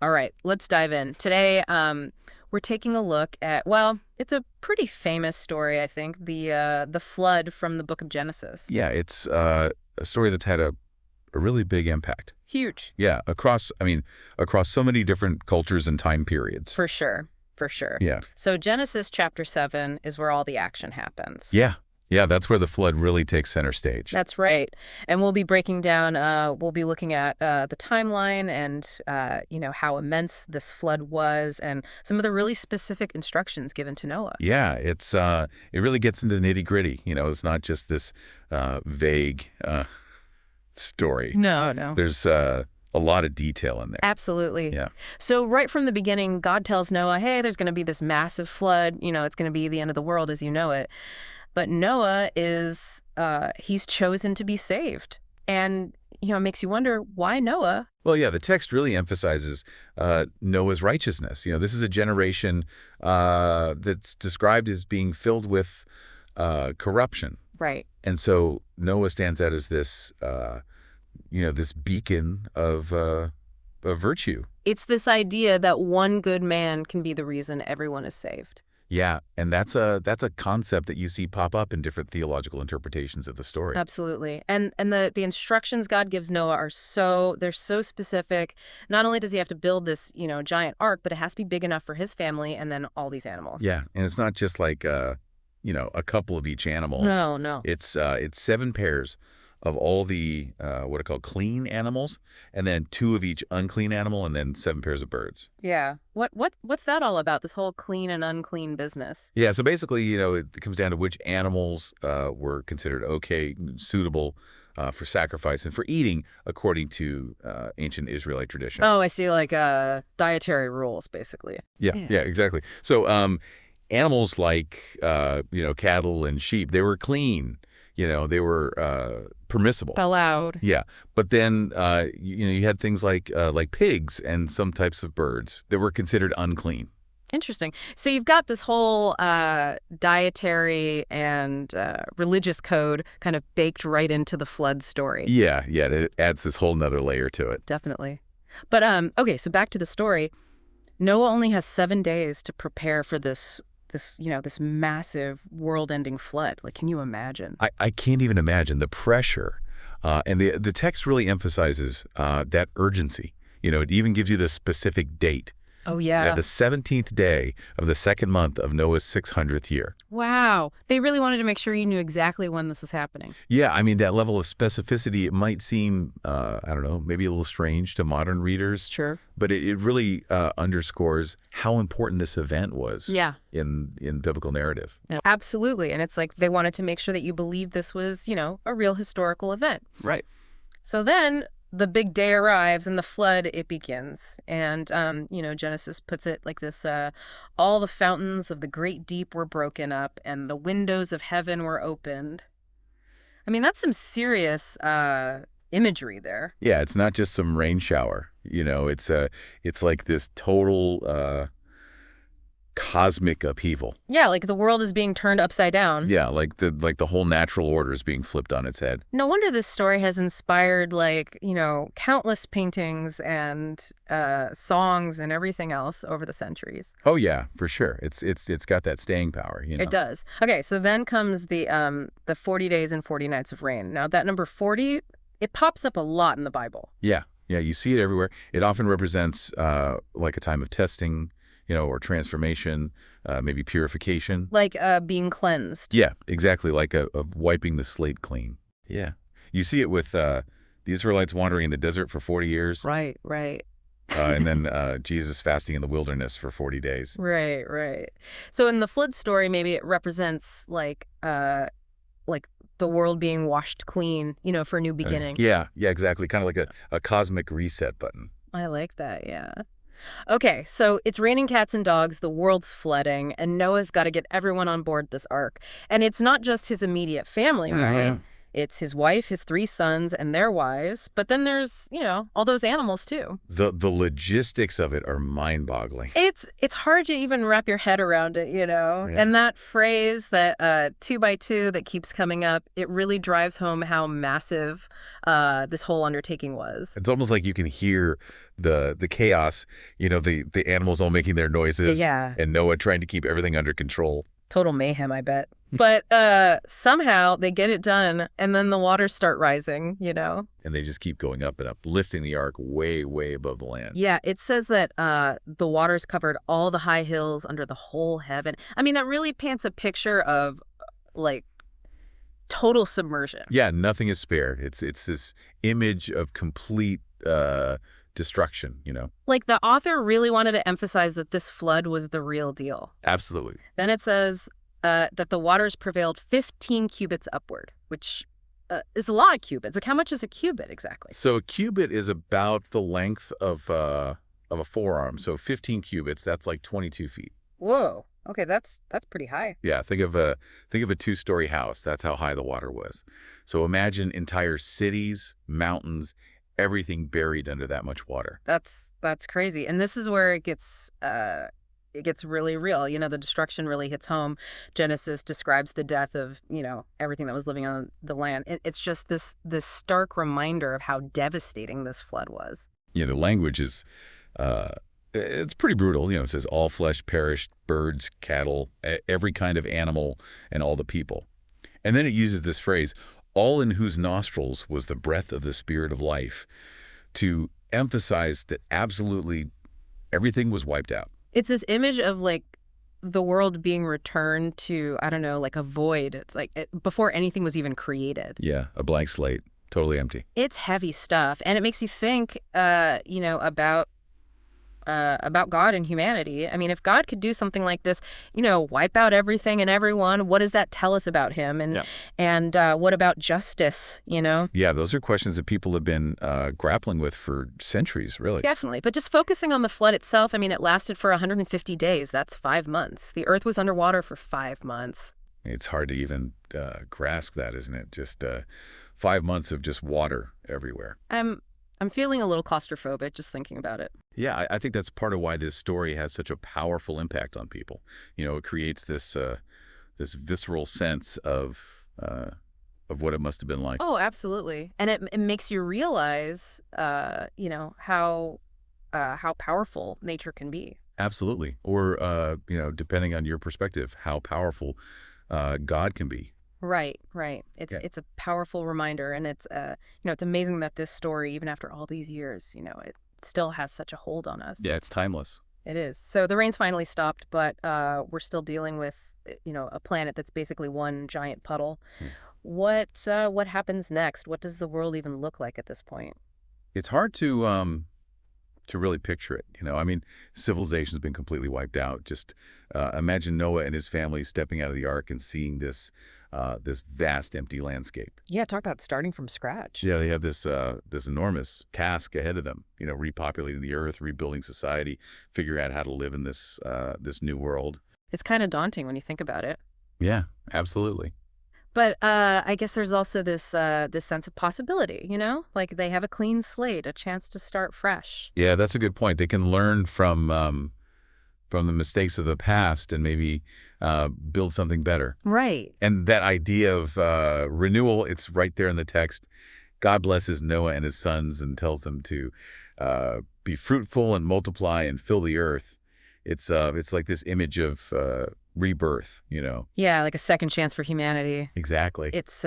All right, let's dive in. Today, we're taking a look at, well, it's a pretty famous story, I think, the flood from the book of Genesis. Yeah, it's a story that's had a really big impact. Huge. Yeah, across so many different cultures and time periods. For sure, for sure. Yeah. So Genesis chapter 7 is where all the action happens. Yeah. Yeah, that's where the flood really takes center stage. That's right. And we'll be breaking down, we'll be looking at the timeline and, how immense this flood was and some of the really specific instructions given to Noah. Yeah, it really gets into the nitty-gritty. It's not just this vague story. No, no. There's a lot of detail in there. Absolutely. Yeah. So right from the beginning, God tells Noah, hey, there's going to be this massive flood. It's going to be the end of the world as you know it. But Noah he's chosen to be saved. And, it makes you wonder, why Noah? Well, yeah, the text really emphasizes Noah's righteousness. This is a generation that's described as being filled with corruption. Right. And so Noah stands out as this, this beacon of virtue. It's this idea that one good man can be the reason everyone is saved. Yeah, and that's a concept that you see pop up in different theological interpretations of the story. Absolutely. And the instructions God gives Noah they're so specific. Not only does he have to build this, giant ark, but it has to be big enough for his family and then all these animals. Yeah, and it's not just like a couple of each animal. No. It's 7 pairs of all the what are called clean animals, and then 2 of each unclean animal, and then 7 pairs of birds. Yeah. What's that all about? This whole clean and unclean business? Yeah. So basically, it comes down to which animals were considered okay, suitable for sacrifice and for eating, according to ancient Israelite tradition. Oh, I see. Like dietary rules, basically. Yeah. Exactly. So animals like cattle and sheep, they were clean. They were permissible. Allowed. Yeah, but then you had things like pigs and some types of birds that were considered unclean. Interesting. So you've got this whole dietary and religious code kind of baked right into the flood story. Yeah, it adds this whole nother layer to it. Definitely. But okay, so back to the story. Noah only has 7 days to prepare for this massive world-ending flood. Like, can you imagine? I can't even imagine the pressure. And the text really emphasizes that urgency. It even gives you the specific date. Oh, yeah. The 17th day of the 2nd month of Noah's 600th year. Wow. They really wanted to make sure you knew exactly when this was happening. Yeah, I mean, that level of specificity, it might seem, I don't know, maybe a little strange to modern readers. Sure. But it really underscores how important this event was in biblical narrative. Yeah. Absolutely. And it's like they wanted to make sure that you believe this was, a real historical event. Right. So then the big day arrives and the flood, it begins. And, Genesis puts it like this, all the fountains of the great deep were broken up and the windows of heaven were opened. I mean, that's some serious imagery there. Yeah, it's not just some rain shower. It's like this total cosmic upheaval. Yeah, like the world is being turned upside down. Yeah, like the whole natural order is being flipped on its head. No wonder this story has inspired countless paintings and songs and everything else over the centuries. Oh yeah, for sure. It's got that staying power. It does. Okay, so then comes the 40 days and 40 nights of rain. Now that number 40, it pops up a lot in the Bible. Yeah, you see it everywhere. It often represents like a time of testing, or transformation, maybe purification. Like being cleansed. Yeah, exactly, like of wiping the slate clean. Yeah. You see it with the Israelites wandering in the desert for 40 years. Right. And then Jesus fasting in the wilderness for 40 days. Right. So in the flood story, maybe it represents like the world being washed clean, for a new beginning. Yeah, exactly. Kind of like a cosmic reset button. I like that, yeah. Okay, so it's raining cats and dogs, the world's flooding, and Noah's got to get everyone on board this ark. And it's not just his immediate family, right? It's his wife, his three sons, and their wives. But then there's, all those animals too. The logistics of it are mind-boggling. It's hard to even wrap your head around it, Yeah. And that phrase, that 2 by 2 that keeps coming up, it really drives home how massive this whole undertaking was. It's almost like you can hear the chaos, the animals all making their noises, Yeah. and Noah trying to keep everything under control. Total mayhem, I bet. But somehow they get it done, and then the waters start rising. And they just keep going up and up, lifting the ark way, way above the land. Yeah, it says that the waters covered all the high hills under the whole heaven. I mean, that really paints a picture of, like, total submersion. Yeah, nothing is spared. It's this image of complete destruction. Like, the author really wanted to emphasize that this flood was the real deal. Absolutely. Then it says that the waters prevailed 15 cubits upward, which is a lot of cubits. Like, how much is a cubit exactly? So a cubit is about the length of a forearm. So 15 cubits, that's like 22 feet. Whoa. Okay, that's pretty high. Yeah, think of a two-story house. That's how high the water was. So imagine entire cities, mountains, everything buried under that much water. That's crazy. And this is where it gets really real. The destruction really hits home. Genesis describes the death of, everything that was living on the land. It's just this stark reminder of how devastating this flood was. Yeah, the language is it's pretty brutal. It says all flesh perished, birds, cattle, every kind of animal, and all the people. And then it uses this phrase, all in whose nostrils was the breath of the spirit of life, to emphasize that absolutely everything was wiped out. It's this image of, like, the world being returned to, I don't know, like a void. It's like before anything was even created. Yeah, a blank slate, totally empty. It's heavy stuff. And it makes you think, about God and humanity. I mean, if God could do something like this, wipe out everything and everyone, what does that tell us about him? And Yeah. and what about justice, Yeah, those are questions that people have been grappling with for centuries, really. Definitely. But just focusing on the flood itself, I mean, it lasted for 150 days. That's 5 months. The earth was underwater for 5 months. It's hard to even grasp that, isn't it? Just 5 months of just water everywhere. I'm feeling a little claustrophobic just thinking about it. Yeah, I think that's part of why this story has such a powerful impact on people. It creates this visceral sense of what it must have been like. Oh, absolutely. And it makes you realize, how powerful nature can be. Absolutely. Or, depending on your perspective, how powerful God can be. Right. It's Yeah. it's a powerful reminder, and it's it's amazing that this story, even after all these years, it still has such a hold on us. Yeah, it's timeless. It is. So the rain's finally stopped, but we're still dealing with a planet that's basically one giant puddle. Hmm. What happens next? What does the world even look like at this point? It's hard to really picture it. I mean, civilization's been completely wiped out. Just imagine Noah and his family stepping out of the ark and seeing this vast empty landscape. Yeah, talk about starting from scratch. Yeah, they have this enormous task ahead of them. Repopulating the earth, rebuilding society, figuring out how to live in this new world. It's kind of daunting when you think about it. Yeah, absolutely. But I guess there's also this sense of possibility, Like they have a clean slate, a chance to start fresh. Yeah, that's a good point. They can learn from the mistakes of the past and maybe build something better. Right. And that idea of renewal, it's right there in the text. God blesses Noah and his sons and tells them to be fruitful and multiply and fill the earth. It's like this image of rebirth, Yeah, like a second chance for humanity. Exactly. It's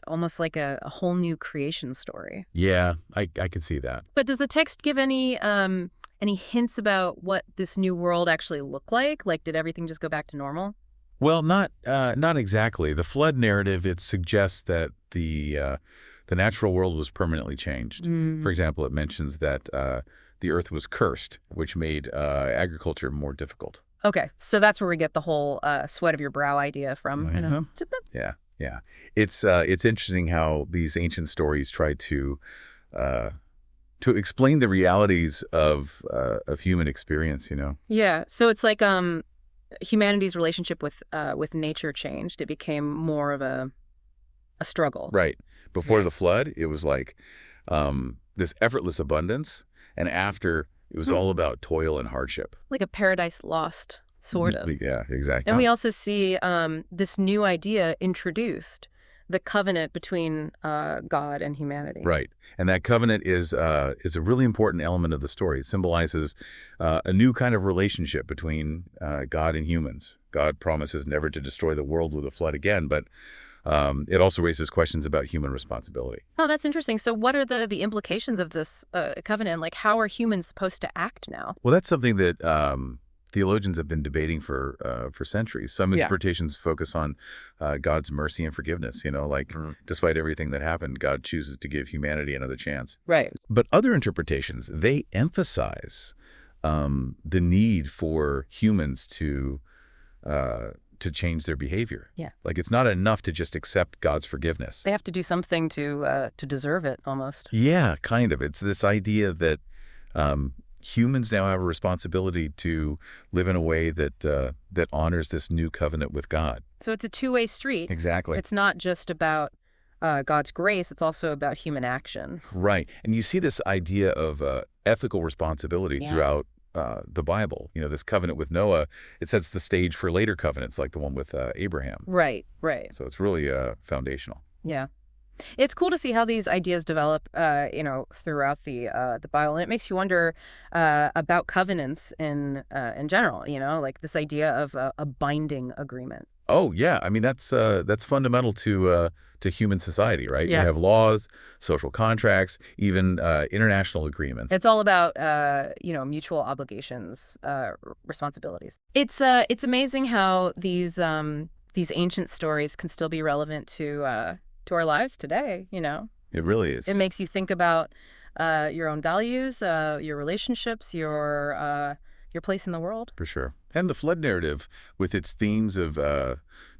almost like a whole new creation story. Yeah, I can see that. But does the text give any hints about what this new world actually looked like? Like, did everything just go back to normal? Well, not exactly. The flood narrative, it suggests that the natural world was permanently changed. Mm. For example, it mentions that the earth was cursed, which made agriculture more difficult. Okay, so that's where we get the whole sweat of your brow idea from. Yeah. It's interesting how these ancient stories try to explain the realities of human experience. Yeah, so it's like humanity's relationship with nature changed. It became more of a a struggle. Right. Before Yeah. the flood, it was like this effortless abundance, and after, it was all about toil and hardship. Like a paradise lost, sort of. Yeah, exactly. And we also see this new idea introduced, the covenant between God and humanity. Right. And that covenant is a really important element of the story. It symbolizes a new kind of relationship between God and humans. God promises never to destroy the world with a flood again, but it also raises questions about human responsibility. Oh, that's interesting. So what are the implications of this covenant? Like, how are humans supposed to act now? Well, that's something that theologians have been debating for centuries. Some Yeah. interpretations focus on God's mercy and forgiveness. Like despite everything that happened, God chooses to give humanity another chance. Right. But other interpretations, they emphasize the need for humans to change their behavior. Yeah. Like it's not enough to just accept God's forgiveness. They have to do something to deserve it, almost. Yeah, kind of. It's this idea that humans now have a responsibility to live in a way that honors this new covenant with God. So it's a two-way street. Exactly. It's not just about God's grace. It's also about human action. Right. And you see this idea of ethical responsibility Yeah. throughout the Bible. This covenant with Noah, it sets the stage for later covenants like the one with Abraham. Right, right. So it's really foundational. Yeah. It's cool to see how these ideas develop, throughout the Bible, and it makes you wonder about covenants in general. Like this idea of a binding agreement. Oh, yeah. I mean, that's fundamental to human society, right? Yeah. You have laws, social contracts, even international agreements. It's all about mutual obligations, responsibilities. It's amazing how these ancient stories can still be relevant to our lives today. It really is. It makes you think about your own values, your relationships, your place in the world. For sure. And the flood narrative, with its themes of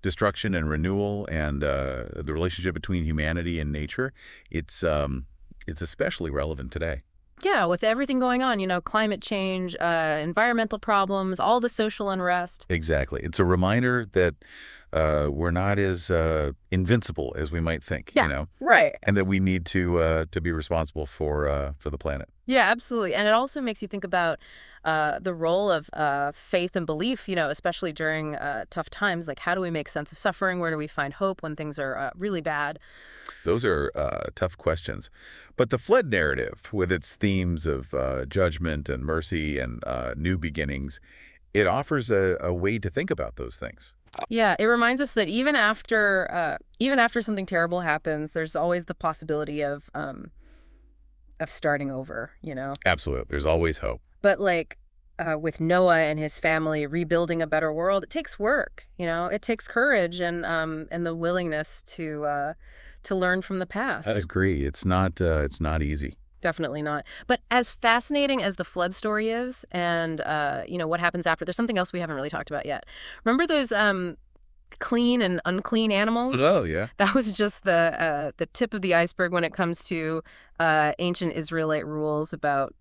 destruction and renewal and the relationship between humanity and nature, it's especially relevant today. Yeah, with everything going on, climate change, environmental problems, all the social unrest. Exactly. It's a reminder that we're not as invincible as we might think, Yeah, right. and that we need to be responsible for the planet. Yeah, absolutely. And it also makes you think about the role of faith and belief, especially during tough times. Like, how do we make sense of suffering? Where do we find hope when things are really bad? Those are tough questions. But the flood narrative, with its themes of judgment and mercy and new beginnings, it offers a way to think about those things. Yeah, it reminds us that even after something terrible happens, there's always the possibility of starting over. Absolutely. There's always hope. But like with Noah and his family rebuilding a better world, it takes work. It takes courage and the willingness to learn from the past. I agree. It's not easy. Definitely not. But as fascinating as the flood story is, and what happens after, there's something else we haven't really talked about yet. Remember those clean and unclean animals? Oh, yeah. That was just the tip of the iceberg when it comes to ancient Israelite rules about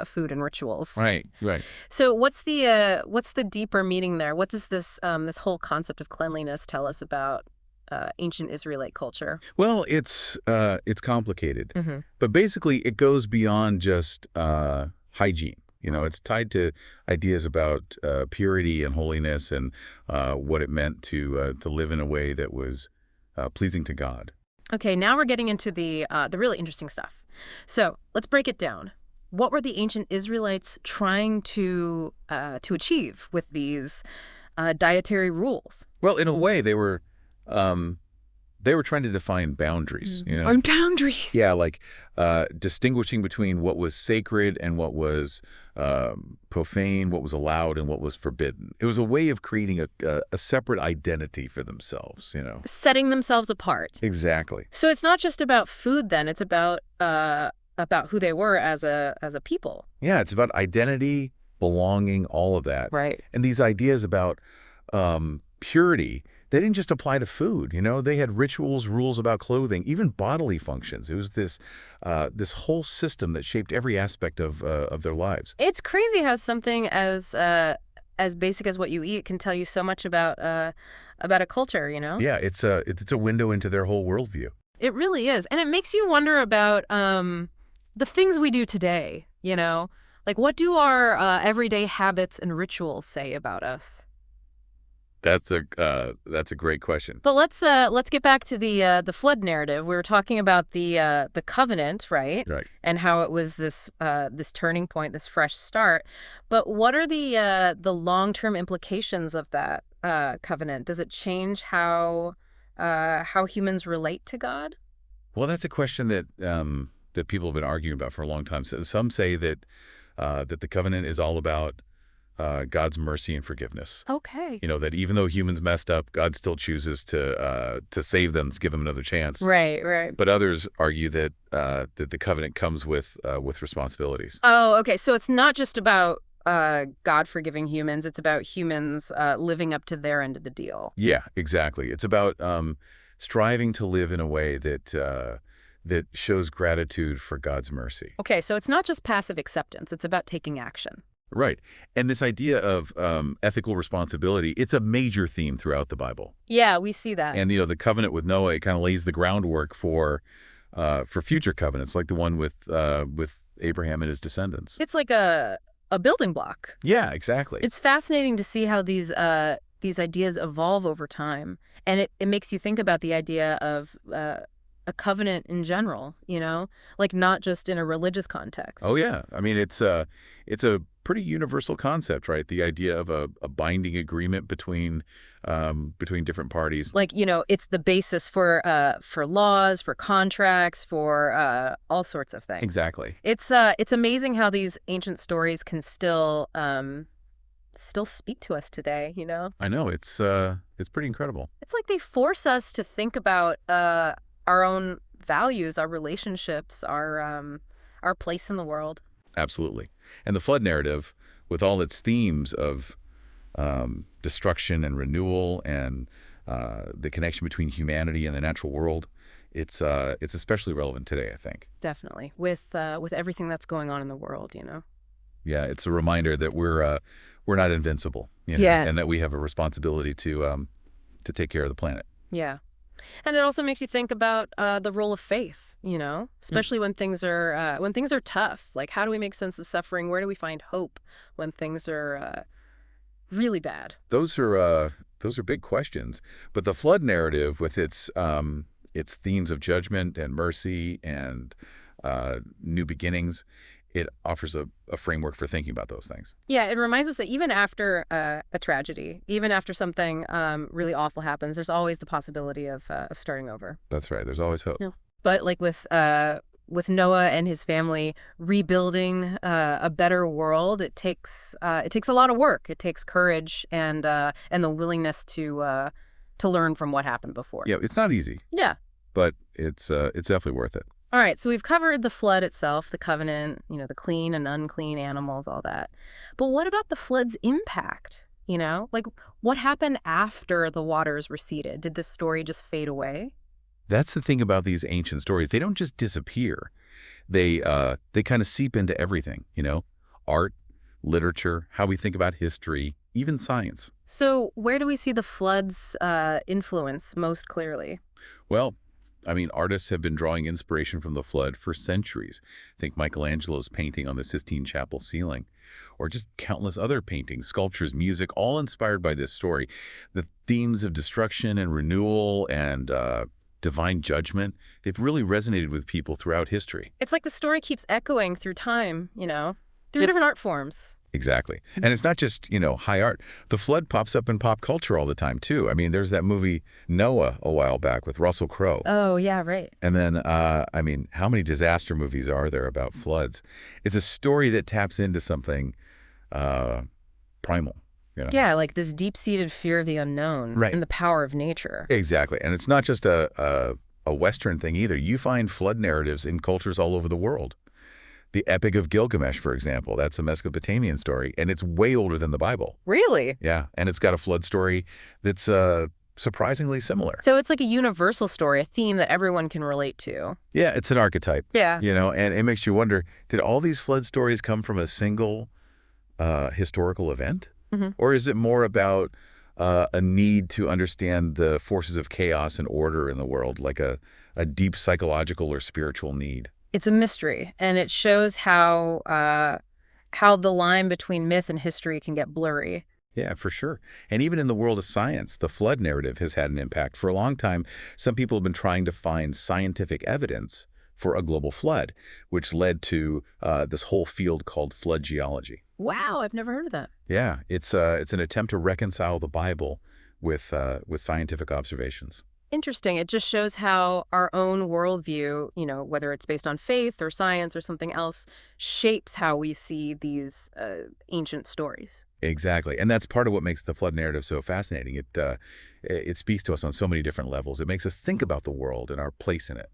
food and rituals. Right, right. So what's the deeper meaning there? What does this whole concept of cleanliness tell us about ancient Israelite culture? Well, it's complicated, Mm-hmm. but basically it goes beyond just hygiene. It's tied to ideas about purity and holiness and what it meant to live in a way that was pleasing to God. Okay, now we're getting into the really interesting stuff. So let's break it down. What were the ancient Israelites trying to achieve with these dietary rules? Well, in a way, they were trying to define boundaries. Boundaries. Yeah, like distinguishing between what was sacred and what was profane, what was allowed and what was forbidden. It was a way of creating a separate identity for themselves, Setting themselves apart. Exactly. So it's not just about food then, it's about who they were as a people. Yeah, it's about identity, belonging, all of that. Right. And these ideas about purity, they didn't just apply to food. They had rituals, rules about clothing, even bodily functions. It was this whole system that shaped every aspect of their lives. It's crazy how something as as basic as what you eat can tell you so much about a culture, you know? Yeah, it's a window into their whole worldview. It really is. And it makes you wonder about the things we do today, you know? Like, what do our everyday habits and rituals say about us? That's a great question. But let's get back to the flood narrative. We were talking about the covenant, right? Right. And how it was this turning point, this fresh start. But what are the long-term implications of that covenant? Does it change how humans relate to God? Well, that's a question that that people have been arguing about for a long time. So some say that that the covenant is all about God's mercy and forgiveness. Okay. You know, that even though humans messed up, God still chooses to save them, to give them another chance. Right, right. But others argue that that the covenant comes with responsibilities. Oh, okay. So it's not just about God forgiving humans. It's about humans living up to their end of the deal. Yeah, exactly. It's about striving to live in a way that that shows gratitude for God's mercy. Okay, so it's not just passive acceptance. It's about taking action. Right. And this idea of ethical responsibility, it's a major theme throughout the Bible. Yeah, we see that. And, you know, the covenant with Noah, it kind of lays the groundwork for future covenants, like the one with Abraham and his descendants. It's like a building block. Yeah, exactly. It's fascinating to see how these ideas evolve over time. And it makes you think about the idea of a covenant in general, you know, like not just in a religious context. Oh, yeah. I mean, it's a pretty universal concept, right? The idea of a binding agreement between different parties. Like, you know, it's the basis for laws, for contracts, for all sorts of things. Exactly. It's amazing how these ancient stories can still speak to us today, you know? I know. It's pretty incredible. It's like they force us to think about our own values, our relationships, our place in the world. Absolutely. And the flood narrative, with all its themes of destruction and renewal and the connection between humanity and the natural world, it's especially relevant today, I think. Definitely, with everything that's going on in the world, you know. Yeah, it's a reminder that we're not invincible, you know, Yeah. and that we have a responsibility to take care of the planet. Yeah. And it also makes you think about the role of faith, you know, especially when things are tough. Like, how do we make sense of suffering? Where do we find hope when things are really bad? Those are big questions. But the flood narrative, with its themes of judgment and mercy and new beginnings, it offers a framework for thinking about those things. Yeah, it reminds us that even after a tragedy, even after something really awful happens, there's always the possibility of starting over. That's right. There's always hope. No. But like with Noah and his family rebuilding a better world, it takes a lot of work. It takes courage and the willingness to learn from what happened before. Yeah, it's not easy, Yeah. but it's definitely worth it. All right, so we've covered the flood itself, the covenant, you know, the clean and unclean animals, all that. But what about the flood's impact? You know, like what happened after the waters receded? Did this story just fade away? That's the thing about these ancient stories. They don't just disappear. They kind of seep into everything, you know, art, literature, how we think about history, even science. So where do we see the flood's influence most clearly? Well, I mean, artists have been drawing inspiration from the flood for centuries. Think Michelangelo's painting on the Sistine Chapel ceiling, or just countless other paintings, sculptures, music, all inspired by this story. The themes of destruction and renewal and divine judgment, they've really resonated with people throughout history. It's like the story keeps echoing through time, you know, through different art forms. Exactly. And it's not just, you know, high art. The flood pops up in pop culture all the time, too. I mean, there's that movie Noah a while back with Russell Crowe. Oh, yeah, right. And then, I mean, how many disaster movies are there about floods? It's a story that taps into something primal, you know? Yeah, like this deep-seated fear of the unknown Right. and the power of nature. Exactly. And it's not just a Western thing either. You find flood narratives in cultures all over the world. The Epic of Gilgamesh, for example, that's a Mesopotamian story, and it's way older than the Bible. Really? Yeah, and it's got a flood story that's surprisingly similar. So it's like a universal story, a theme that everyone can relate to. Yeah, it's an archetype. Yeah. You know, and it makes you wonder, did all these flood stories come from a single historical event? Hmm. Or is it more about a need to understand the forces of chaos and order in the world, like a deep psychological or spiritual need? It's a mystery, and it shows how the line between myth and history can get blurry. Yeah, for sure. And even in the world of science, the flood narrative has had an impact. For a long time, some people have been trying to find scientific evidence for a global flood, which led to this whole field called flood geology. Wow, I've never heard of that. Yeah, it's an attempt to reconcile the Bible with scientific observations. Interesting. It just shows how our own worldview, whether it's based on faith or science or something else, shapes how we see these ancient stories. Exactly, and that's part of what makes the flood narrative so fascinating. It speaks to us on so many different levels. It makes us think about the world and our place in it.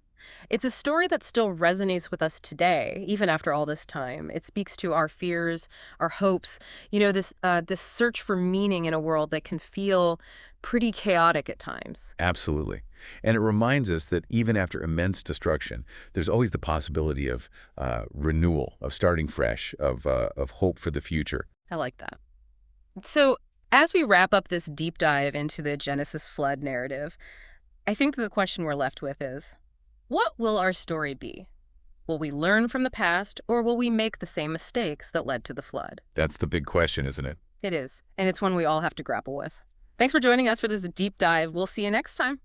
It's a story that still resonates with us today, even after all this time. It speaks to our fears, our hopes, this search for meaning in a world that can feel pretty chaotic at times. Absolutely. And it reminds us that even after immense destruction, there's always the possibility of renewal, of starting fresh, of hope for the future. I like that. So, as we wrap up this deep dive into the Genesis flood narrative, I think the question we're left with is, what will our story be? Will we learn from the past, or will we make the same mistakes that led to the flood? That's the big question, isn't it? It is, and it's one we all have to grapple with. Thanks for joining us for this deep dive. We'll see you next time.